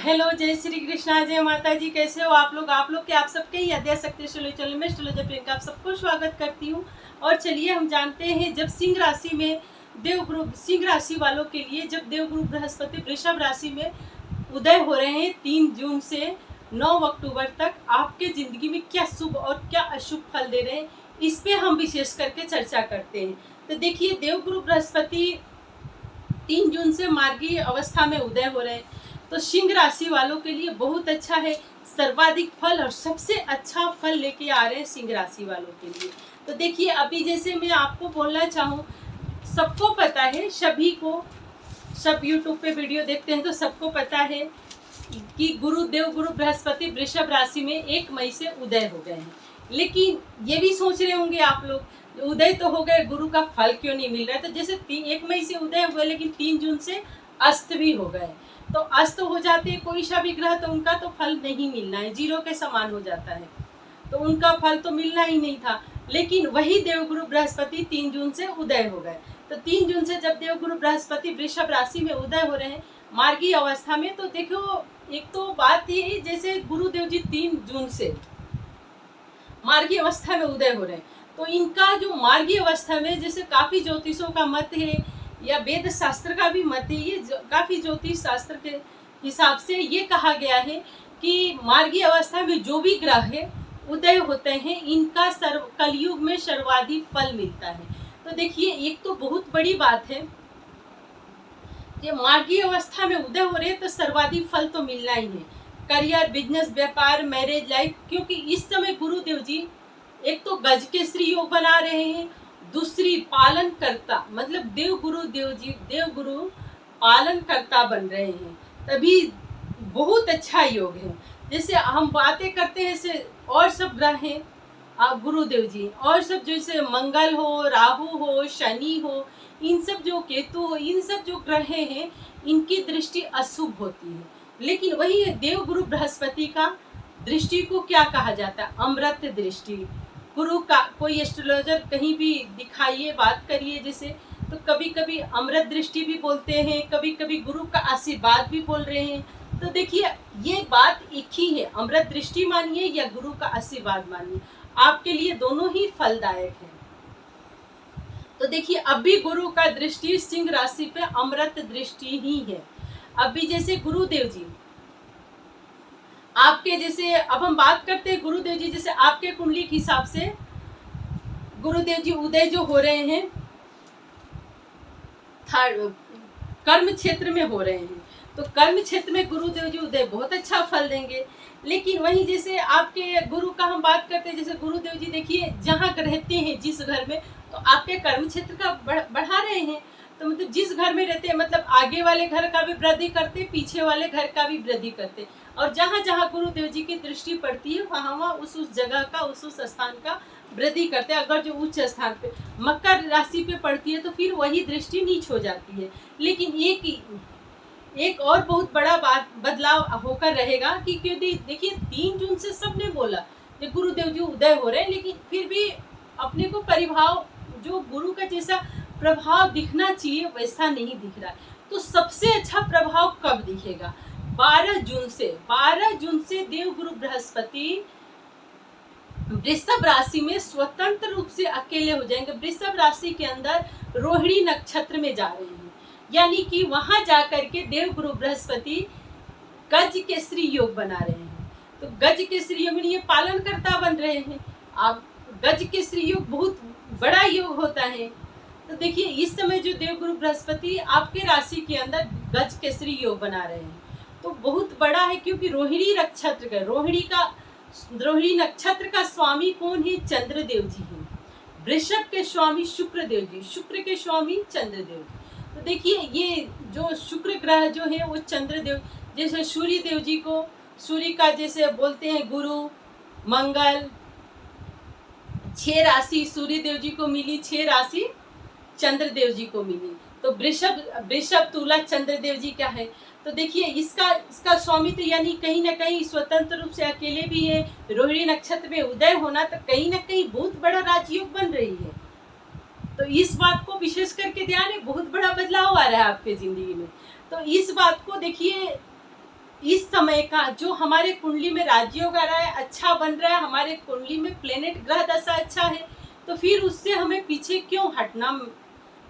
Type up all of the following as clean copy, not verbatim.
Hello, जय श्री कृष्णा, जय माता जी। कैसे हो आप लोग के आप सबके ही अध्यय शक्ति चलो मैं एस्ट्रोलॉजर प्रियंका आप सबको स्वागत करती हूँ। और चलिए हम जानते हैं, जब सिंह राशि में देवगुरु, सिंह राशि वालों के लिए जब देवगुरु बृहस्पति वृषभ राशि में उदय हो रहे हैं 3 जून से 9 अक्टूबर तक, आपके ज़िंदगी में क्या शुभ और क्या अशुभ फल दे रहे हैं, इस पर हम विशेष करके चर्चा करते हैं। तो देखिए, देवगुरु बृहस्पति 3 जून से मार्गी अवस्था में उदय हो रहे हैं, तो सिंह राशि वालों के लिए बहुत अच्छा है। सर्वाधिक फल और सबसे अच्छा फल लेके आ रहे हैं सिंह राशि वालों के लिए। तो देखिए, अभी जैसे मैं आपको बोलना चाहूँ, सबको पता है, सभी को, सब यूट्यूब पे वीडियो देखते हैं तो सबको पता है कि गुरु बृहस्पति वृषभ राशि में 1 मई से उदय हो गए हैं। लेकिन ये भी सोच रहे होंगे आप लोग, उदय तो हो गए, गुरु का फल क्यों नहीं मिल रहा है। तो जैसे 1 मई से उदय हुए, लेकिन 3 जून से अस्त भी हो गए, तो अस्त हो जाते हैं कोई सा भी ग्रह, तो उनका तो फल नहीं मिलना है, जीरो के समान हो जाता है, तो उनका फल तो मिलना ही नहीं था। लेकिन वही देवगुरु बृहस्पति 3 जून से उदय हो गए। तो 3 जून से जब देवगुरु बृहस्पति वृषभ राशि में उदय हो रहे हैं मार्गी अवस्था में, तो देखो, एक तो बात ये, जैसे गुरुदेव जी 3 जून से मार्गी अवस्था में उदय हो रहे हैं, तो इनका जो मार्गी अवस्था में, जैसे काफ़ी ज्योतिषों का मत है या वेद शास्त्र का भी मत है, ये काफ़ी ज्योतिष शास्त्र के हिसाब से ये कहा गया है कि मार्गी अवस्था में जो भी ग्रह है उदय होते हैं, इनका कलयुग में सर्वाधिक फल मिलता है। तो देखिए, एक तो बहुत बड़ी बात है कि मार्गी अवस्था में उदय हो रहे हैं तो सर्वाधिक फल तो मिलना ही है। करियर, बिजनेस, व्यापार, मैरिज लाइफ, क्योंकि इस समय गुरुदेव जी एक तो गज के श्री योग बना रहे हैं, दूसरी पालन करता, मतलब देवगुरु पालन करता बन रहे हैं, तभी बहुत अच्छा योग है। जैसे हम बातें करते हैं से और सब ग्रह हैं, गुरुदेव जी और सब, जैसे मंगल हो, राहु हो, शनि हो, इन सब जो केतु हो, इन सब जो ग्रह हैं, इनकी दृष्टि अशुभ होती है। लेकिन वही देवगुरु बृहस्पति का दृष्टि को क्या कहा जाता है? अमृत दृष्टि। गुरु का कोई एस्ट्रोलॉजर कहीं भी दिखाइए, बात करिए जैसे, तो कभी कभी अमृत दृष्टि भी बोलते हैं, कभी कभी गुरु का आशीर्वाद भी बोल रहे हैं। तो देखिए, ये बात एक ही है, अमृत दृष्टि मानिए या गुरु का आशीर्वाद मानिए, आपके लिए दोनों ही फलदायक है। तो देखिए, अभी गुरु का दृष्टि सिंह राशि पे अमृत दृष्टि ही है। अभी जैसे गुरुदेव जी आपके, जैसे अब हम बात करते हैं गुरुदेव जी, जैसे आपके कुंडली के हिसाब से गुरुदेव जी उदय जो हो रहे हैं कर्म क्षेत्र में हो रहे हैं, तो कर्म क्षेत्र में गुरुदेव जी उदय बहुत अच्छा फल देंगे। लेकिन वहीं जैसे आपके गुरु का हम बात करते हैं, जैसे गुरुदेव जी देखिए जहाँ रहते हैं जिस घर में, तो आपके कर्म क्षेत्र का बढ़ा रहे हैं। तो मतलब जिस घर में रहते हैं, मतलब आगे वाले घर का भी वृद्धि करते, पीछे वाले घर का भी वृद्धि करते, और जहाँ जहाँ गुरुदेव जी की दृष्टि पड़ती है वहाँ वहाँ उस जगह का, उस स्थान का वृद्धि करते हैं। अगर जो उच्च स्थान पे मकर राशि पे पड़ती है तो फिर वही दृष्टि नीच हो जाती है। लेकिन एक और बहुत बड़ा बदलाव होकर रहेगा कि क्योंकि देखिए 3 जून से सबने बोला कि गुरुदेव जी उदय हो रहे हैं, लेकिन फिर भी अपने को परिभाव, जो गुरु का जैसा प्रभाव दिखना चाहिए वैसा नहीं दिख रहा है। तो सबसे अच्छा प्रभाव कब दिखेगा? 12 जून से देवगुरु बृहस्पति वृषभ राशि में स्वतंत्र रूप से अकेले हो जाएंगे। वृषभ राशि के अंदर रोहिणी नक्षत्र में जा रहे हैं, यानी कि वहां जाकर के देवगुरु बृहस्पति गज के श्री योग बना रहे हैं। तो गज के श्री योग में ये पालन करता बन रहे हैं। अब गज के श्री योग बहुत बड़ा योग होता है। तो देखिए, इस समय जो देवगुरु बृहस्पति आपके राशि के अंदर गज के श्री योग बना रहे हैं, तो बहुत बड़ा है, क्योंकि रोहिणी नक्षत्र का, रोहिणी नक्षत्र का स्वामी कौन है? चंद्रदेव जी हैं। वृषभ के स्वामी शुक्रदेव जी, शुक्र के स्वामी चंद्रदेव जी। तो देखिए, ये जो शुक्र ग्रह जो है वो चंद्रदेव, जैसे सूर्य देव जी को, सूर्य का जैसे बोलते हैं गुरु, मंगल, 6 राशि सूर्य देव जी को मिली, 6 राशि चंद्रदेव जी को मिली। तो वृषभ तुला चंद्रदेव जी का है। तो देखिए, इसका स्वामित्व, यानी कहीं ना कहीं स्वतंत्र रूप से अकेले भी है। रोहिणी नक्षत्र में उदय होना तो कहीं ना कहीं बहुत बड़ा राजयोग बन रही है। तो इस बात को विशेष करके ध्यान है, बहुत बड़ा बदलाव आ रहा है आपके जिंदगी में। तो इस बात को देखिए, इस समय का जो हमारे कुंडली में राजयोग आ रहा है, अच्छा बन रहा है, हमारे कुंडली में प्लेनेट ग्रह दशा अच्छा है, तो फिर उससे हमें पीछे क्यों हटना,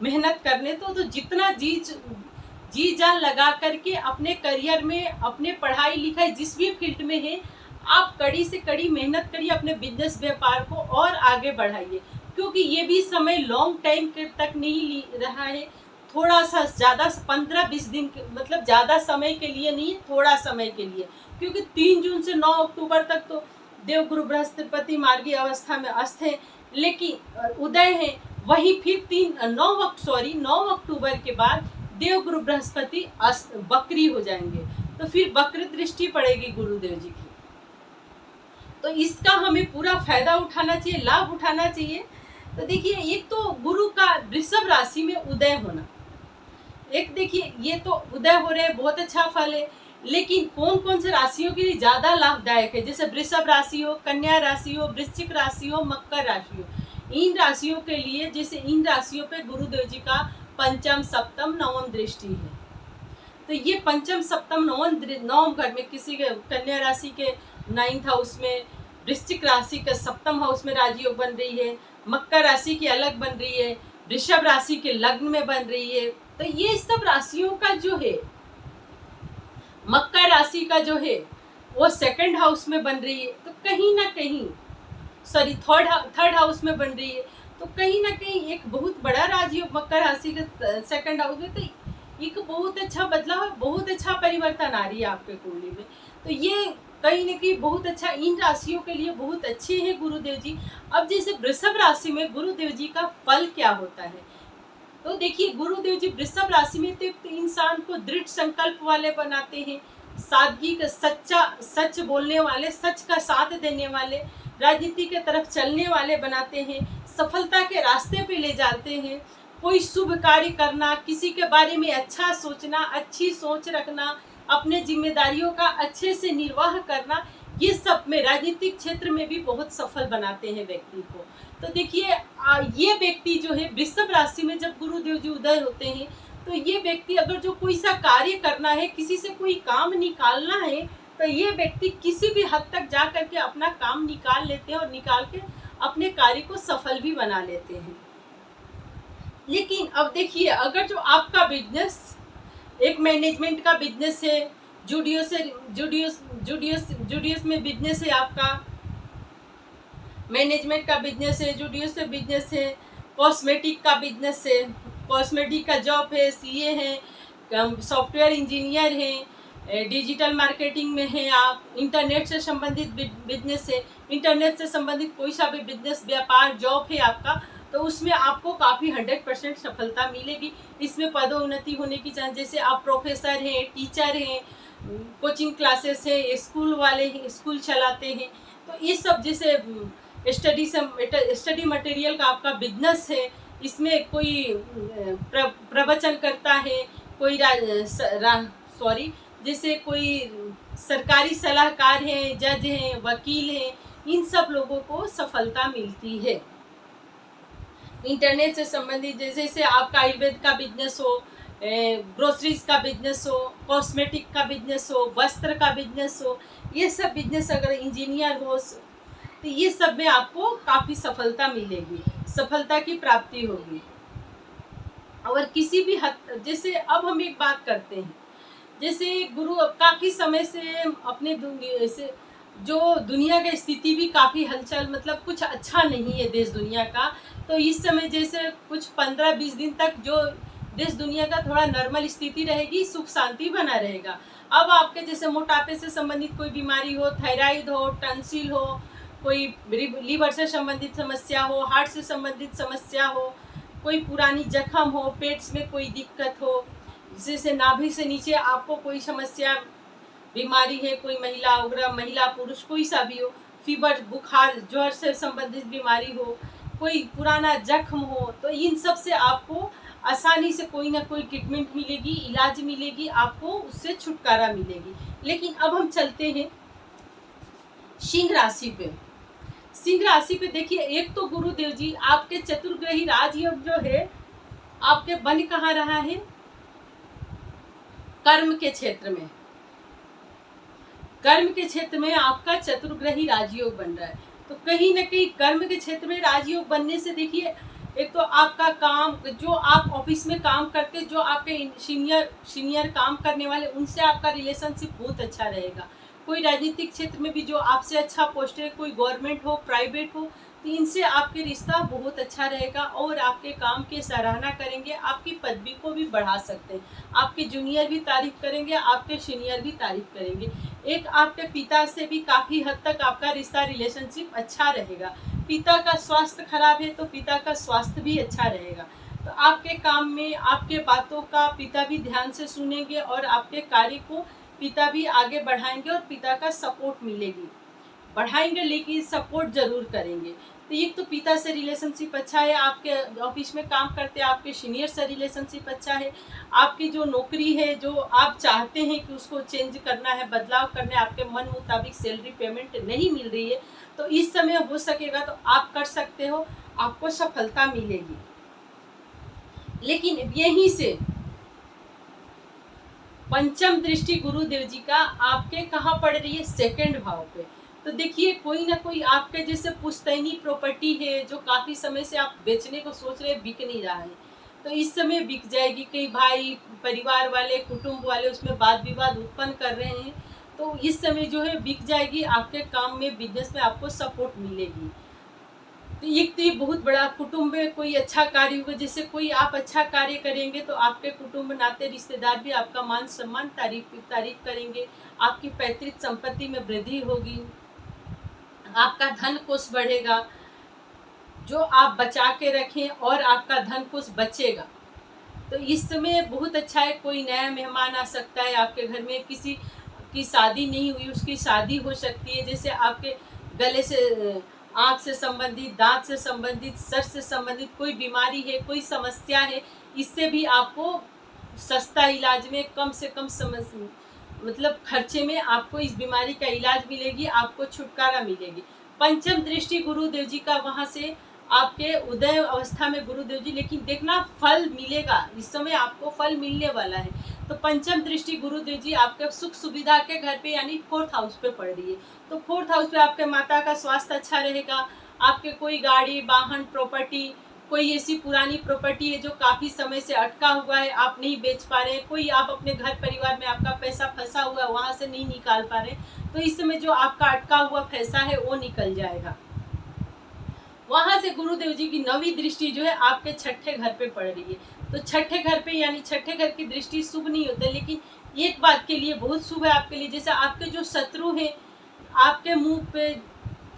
मेहनत करने तो जितना जी जान लगा करके अपने करियर में, अपने पढ़ाई लिखाई जिस भी फील्ड में है, आप कड़ी से कड़ी मेहनत करिए, अपने बिजनेस व्यापार को और आगे बढ़ाइए, क्योंकि ये भी समय लॉन्ग टाइम तक नहीं रहा है, थोड़ा सा ज़्यादा 15-20 दिन मतलब ज़्यादा समय के लिए नहीं, थोड़ा समय के लिए, क्योंकि 3 जून से 9 अक्टूबर तक तो देवगुरु बृहस्पति मार्गी अवस्था में अस्त है, लेकिन उदय है, वही फिर 9 अक्टूबर के बाद देवगुरु बृहस्पति अस्त बकरी हो जाएंगे, तो फिर वक्र दृष्टि पड़ेगी गुरुदेव जी की। तो इसका हमें पूरा फायदा उठाना चाहिए, लाभ उठाना चाहिए। तो देखिए, एक तो गुरु का वृषभ राशि में उदय होना, एक देखिए ये तो उदय हो रहे हैं, बहुत अच्छा फल है, लेकिन कौन कौन से राशियों के लिए ज़्यादा लाभदायक है, जैसे वृषभ राशि हो, कन्या राशि हो, वृश्चिक राशि हो, मकर राशि हो, इन राशियों के लिए, जैसे इन राशियों पे गुरुदेव जी का पंचम, सप्तम, नवम दृष्टि है, तो ये पंचम, सप्तम, नवम घर में किसी के कन्या राशि के 9th हाउस में, वृश्चिक राशि के 7th हाउस में राजयोग बन रही है, मकर राशि की अलग बन रही है, वृषभ राशि के लग्न में बन रही है, तो ये सब राशियों का जो है, मकर राशि का जो है वो 2nd हाउस में बन रही है, तो कहीं ना कहीं थर्ड हाउस में बन रही है, तो कहीं ना कहीं एक बहुत बड़ा राजयोग मकर राशि के 2nd हाउस में, तो एक बहुत अच्छा बदलाव, बहुत अच्छा परिवर्तन आ रही है आपके कुंडली में, तो ये कहीं ना कहीं बहुत अच्छा इन राशियों के लिए बहुत अच्छे हैं गुरुदेव जी। अब जैसे वृषभ राशि में गुरुदेव जी का फल क्या होता है, तो देखिए गुरुदेव जी वृषभ राशि में तो इंसान को दृढ़ संकल्प वाले बनाते हैं, सादगी का सच बोलने वाले, सच का साथ देने वाले, राजनीति के तरफ चलने वाले बनाते हैं, सफलता के रास्ते पे ले जाते हैं, कोई शुभ कार्य करना, किसी के बारे में अच्छा सोचना, अच्छी सोच रखना, अपने जिम्मेदारियों का अच्छे से निर्वाह करना, ये सब में राजनीतिक क्षेत्र में भी बहुत सफल बनाते हैं व्यक्ति को। तो देखिए ये व्यक्ति जो है वृषभ राशि में जब गुरुदेव जी उदय होते हैं, तो ये व्यक्ति अगर जो कोई सा कार्य करना है, किसी से कोई काम निकालना है, तो ये व्यक्ति किसी भी हद तक जा करके अपना काम निकाल लेते हैं और निकाल के अपने कार्य को सफल भी बना लेते हैं। लेकिन अब देखिए, अगर जो आपका बिजनेस एक मैनेजमेंट का बिजनेस है, जुडियस में बिजनेस है, आपका मैनेजमेंट का बिजनेस है, जुडियस से बिजनेस है, कॉस्मेटिक का बिजनेस है, कॉस्मेटिक का जॉब है, सीए है, सॉफ्टवेयर इंजीनियर है, डिजिटल मार्केटिंग में है आप, इंटरनेट से संबंधित बिजनेस है, इंटरनेट से संबंधित कोई सा भी बिजनेस, व्यापार, जॉब है आपका, तो उसमें आपको काफ़ी 100% सफलता मिलेगी। इसमें पदोन्नति होने की चांस, जैसे आप प्रोफेसर हैं, टीचर हैं, कोचिंग क्लासेस है, स्कूल वाले हैं, स्कूल चलाते हैं, तो ये सब जैसे स्टडी मटेरियल का आपका बिजनेस है, इसमें कोई प्रवचन करता है, कोई जैसे कोई सरकारी सलाहकार हैं, जज हैं, वकील हैं, इन सब लोगों को सफलता मिलती है। इंटरनेट से संबंधित जैसे आपका आयुर्वेद का बिजनेस हो, ग्रोसरीज का बिजनेस हो, कॉस्मेटिक का बिजनेस हो, वस्त्र का बिजनेस हो, ये सब बिजनेस अगर इंजीनियर हो, तो ये सब में आपको काफ़ी सफलता मिलेगी, सफलता की प्राप्ति होगी। और किसी भी हद, जैसे अब हम एक बात करते हैं, जैसे गुरु काफ़ी समय से अपने से जो दुनिया की स्थिति भी काफ़ी हलचल, मतलब कुछ अच्छा नहीं है देश दुनिया का, तो इस समय जैसे कुछ 15-20 दिन तक जो देश दुनिया का थोड़ा नॉर्मल स्थिति रहेगी, सुख शांति बना रहेगा। अब आपके जैसे मोटापे से संबंधित कोई बीमारी हो, थायराइड हो, टंसिल हो, कोई लीवर से संबंधित समस्या हो, हार्ट से संबंधित समस्या हो, कोई पुरानी जख्म हो, पेट में कोई दिक्कत हो, जैसे नाभि से नीचे आपको कोई समस्या, बीमारी है, कोई महिला उग्र, महिला पुरुष कोई सा भी हो, फीवर, बुखार, ज्वर से संबंधित बीमारी हो, कोई पुराना जख्म हो, तो इन सब से आपको आसानी से कोई ना कोई ट्रीटमेंट मिलेगी, इलाज मिलेगी, आपको उससे छुटकारा मिलेगी। लेकिन अब हम चलते हैं सिंह राशि पे। सिंह राशि पे देखिए, एक तो गुरुदेव जी आपके चतुर्ग्रही राजयोग जो है आपके बन कहाँ रहा है, कर्म के क्षेत्र में, कर्म के क्षेत्र में आपका चतुर्ग्रही राजयोग बन रहा है। तो कहीं ना कहीं कर्म के क्षेत्र में राजयोग बनने से देखिए, एक तो आपका काम, जो आप ऑफिस में काम करते, जो आपके सीनियर काम करने वाले, उनसे आपका रिलेशनशिप बहुत अच्छा रहेगा। कोई राजनीतिक क्षेत्र में भी जो आपसे अच्छा पोस्ट है, कोई गवर्नमेंट हो, प्राइवेट हो, तो इनसे आपके रिश्ता बहुत अच्छा रहेगा और आपके काम की सराहना करेंगे, आपकी पदवी को भी बढ़ा सकते हैं। आपके जूनियर भी तारीफ करेंगे, आपके सीनियर भी तारीफ करेंगे। एक आपके पिता से भी काफ़ी हद तक आपका रिश्ता, रिलेशनशिप अच्छा रहेगा। पिता का स्वास्थ्य खराब है तो पिता का स्वास्थ्य भी अच्छा रहेगा। तो आपके काम में, आपके बातों का पिता भी ध्यान से सुनेंगे और आपके कार्य को पिता भी आगे बढ़ाएंगे और पिता का सपोर्ट मिलेगी, बढ़ाएंगे लेकिन सपोर्ट जरूर करेंगे। तो एक तो पिता से रिलेशनशिप अच्छा है, आपके ऑफिस में काम करते हैं आपके सीनियर से रिलेशनशिप अच्छा है, आपकी जो नौकरी है, जो आप चाहते हैं कि उसको चेंज करना है, बदलाव करना है, आपके मन मुताबिक सैलरी पेमेंट नहीं मिल रही है, तो इस समय हो सकेगा तो आप कर सकते हो, आपको सफलता मिलेगी। लेकिन यहीं से पंचम दृष्टि गुरुदेव जी का आपके कहाँ पड़ रही है? सेकंड भाव पे। तो देखिए, कोई ना कोई आपके जैसे पुश्तैनी प्रॉपर्टी है जो काफ़ी समय से आप बेचने को सोच रहे हैं, बिक नहीं रहा है, तो इस समय बिक जाएगी। कई भाई, परिवार वाले, कुटुंब वाले उसमें वाद विवाद उत्पन्न कर रहे हैं, तो इस समय जो है बिक जाएगी। आपके काम में, बिजनेस में आपको सपोर्ट मिलेगी। तो एक तो ये बहुत बड़ा, कुटुंब में कोई अच्छा कार्य होगा, जैसे कोई आप अच्छा कार्य करेंगे तो आपके कुटुंब, नाते, रिश्तेदार भी आपका मान सम्मान, तारीफ करेंगे। आपकी पैतृक संपत्ति में वृद्धि होगी, आपका धन कोष बढ़ेगा, जो आप बचा के रखें और आपका धन कोष बचेगा। तो इस समय बहुत अच्छा है। कोई नया मेहमान आ सकता है आपके घर में, किसी की शादी नहीं हुई उसकी शादी हो सकती है। जैसे आपके गले से, आँख से संबंधित, दांत से संबंधित, सर से संबंधित कोई बीमारी है, कोई समस्या है, इससे भी आपको सस्ता इलाज में, कम से कम मतलब खर्चे में आपको इस बीमारी का इलाज मिलेगी, आपको छुटकारा मिलेगी। पंचम दृष्टि गुरुदेव जी का वहाँ से आपके उदय अवस्था में गुरुदेव जी, लेकिन देखना फल मिलेगा, इस समय आपको फल मिलने वाला है। तो पंचम दृष्टि गुरुदेव जी आपके सुख सुविधा के घर पे, यानी 4th हाउस पे पड़ रही है। तो 4th हाउस पे आपके माता का स्वास्थ्य अच्छा रहेगा। आपके कोई गाड़ी, वाहन, प्रॉपर्टी, कोई ऐसी पुरानी प्रॉपर्टी है जो काफ़ी समय से अटका हुआ है, आप नहीं बेच पा रहे हैं, कोई आप अपने घर परिवार में आपका पैसा फंसा हुआ है, वहाँ से नहीं निकाल पा रहे, तो इस समय जो आपका अटका हुआ पैसा है वो निकल जाएगा। वहाँ से गुरुदेव जी की 9वीं दृष्टि जो है आपके 6ठे घर पे पड़ रही है। तो 6ठे घर पे, यानी 6ठे घर की दृष्टि शुभ नहीं होती, लेकिन एक बात के लिए बहुत शुभ है आपके लिए। जैसे आपके जो शत्रु हैं, आपके मुंह पे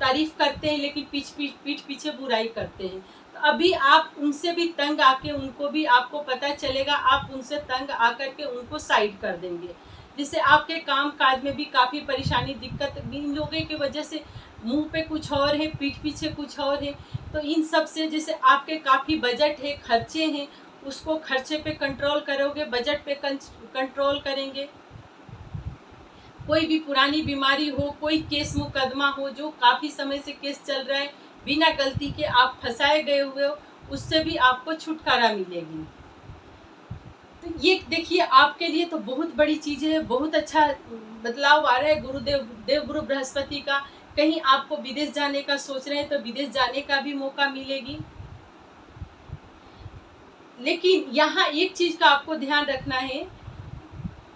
तारीफ करते हैं लेकिन पीठ पीछे बुराई करते हैं, तो अभी आप उनसे भी तंग आके, उनको भी, आपको पता चलेगा, आप उनसे तंग आकर के उनको साइड कर देंगे। जिससे आपके काम काज में भी काफ़ी परेशानी, दिक्कत, इन लोगों की वजह से मुंह पे कुछ और है, पीठ पीछे कुछ और है। तो इन सब से, जैसे आपके काफ़ी बजट है, खर्चे हैं, उसको खर्चे पे कंट्रोल करोगे, बजट पे कंट्रोल करेंगे। कोई भी पुरानी बीमारी हो, कोई केस मुकदमा हो जो काफ़ी समय से केस चल रहा है, बिना गलती के आप फंसाए गए हुए हो, उससे भी आपको छुटकारा मिलेगी। तो ये देखिए, आपके लिए तो बहुत बड़ी चीज़ है, बहुत अच्छा बदलाव आ रहा है गुरुदेव, देवगुरु बृहस्पति का। कहीं आपको विदेश जाने का सोच रहे हैं तो विदेश जाने का भी मौका मिलेगी। लेकिन यहाँ एक चीज़ का आपको ध्यान रखना है,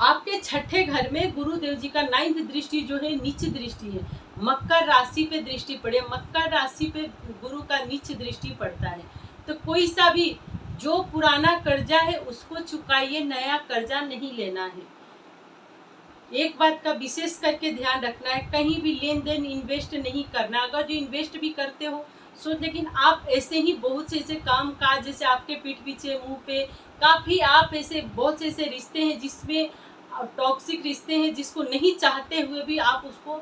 आपके 6ठे घर में गुरुदेव जी का 9th दृष्टि जो है नीच दृष्टि है, मकर राशि पे दृष्टि पड़े, मकर राशि पे गुरु का नीच दृष्टि पड़ता है। तो कोई सा भी जो पुराना कर्जा है उसको चुकाइए, नया कर्जा नहीं लेना है। एक बात का विशेष करके ध्यान रखना है, कहीं भी लेन देन, इन्वेस्ट नहीं करना। अगर जो इन्वेस्ट भी करते हो सोच, लेकिन आप ऐसे ही बहुत से ऐसे काम काज, जैसे आपके पीठ पीछे, मुंह पे, काफ़ी आप ऐसे बहुत से ऐसे रिश्ते हैं जिसमें टॉक्सिक रिश्ते हैं, जिसको नहीं चाहते हुए भी आप उसको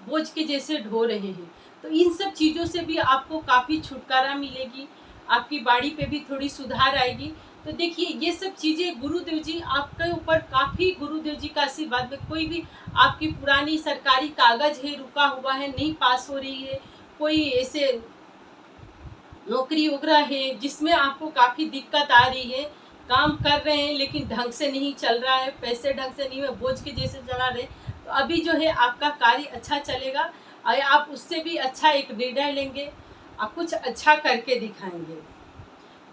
बोझ के जैसे ढो रहे हैं। तो इन सब चीज़ों से भी आपको काफ़ी छुटकारा मिलेगी, आपकी बाड़ी पे भी थोड़ी सुधार आएगी। तो देखिए, ये सब चीज़ें गुरुदेव जी आपके ऊपर काफ़ी, गुरुदेव जी का आशीर्वाद में, कोई भी आपकी पुरानी सरकारी कागज है, रुका हुआ है, नहीं पास हो रही है, कोई ऐसे नौकरी वगैरह है जिसमें आपको काफ़ी दिक्कत आ रही है, काम कर रहे हैं लेकिन ढंग से नहीं चल रहा है, पैसे ढंग से नहीं है, बोझ के जैसे चला रहे, तो अभी जो है आपका कार्य अच्छा चलेगा और आप उससे भी अच्छा एक निर्णय लेंगे और कुछ अच्छा करके दिखाएंगे।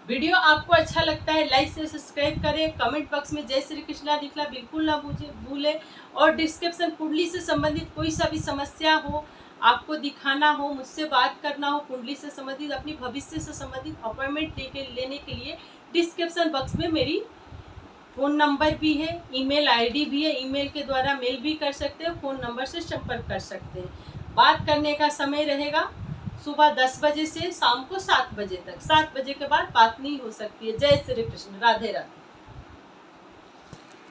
वीडियो आपको अच्छा लगता है लाइक से सब्सक्राइब करें, कमेंट बॉक्स में जय श्री कृष्णा लिखना बिल्कुल ना भूलें और डिस्क्रिप्शन कुंडली से संबंधित कोई सा भी समस्या हो, आपको दिखाना हो, मुझसे बात करना हो, कुंडली से संबंधित अपनी भविष्य से संबंधित अपॉइंटमेंट लेने के लिए डिस्क्रिप्शन बॉक्स में मेरी फ़ोन नंबर भी है, ईमेल आईडी भी है, ईमेल के द्वारा मेल भी कर सकते हैं, फ़ोन नंबर से संपर्क कर सकते हैं। बात करने का समय रहेगा सुबह 10 बजे से शाम को 7 बजे तक। 7 बजे के बाद बात नहीं हो सकती है। जय श्री कृष्ण, राधे राधे।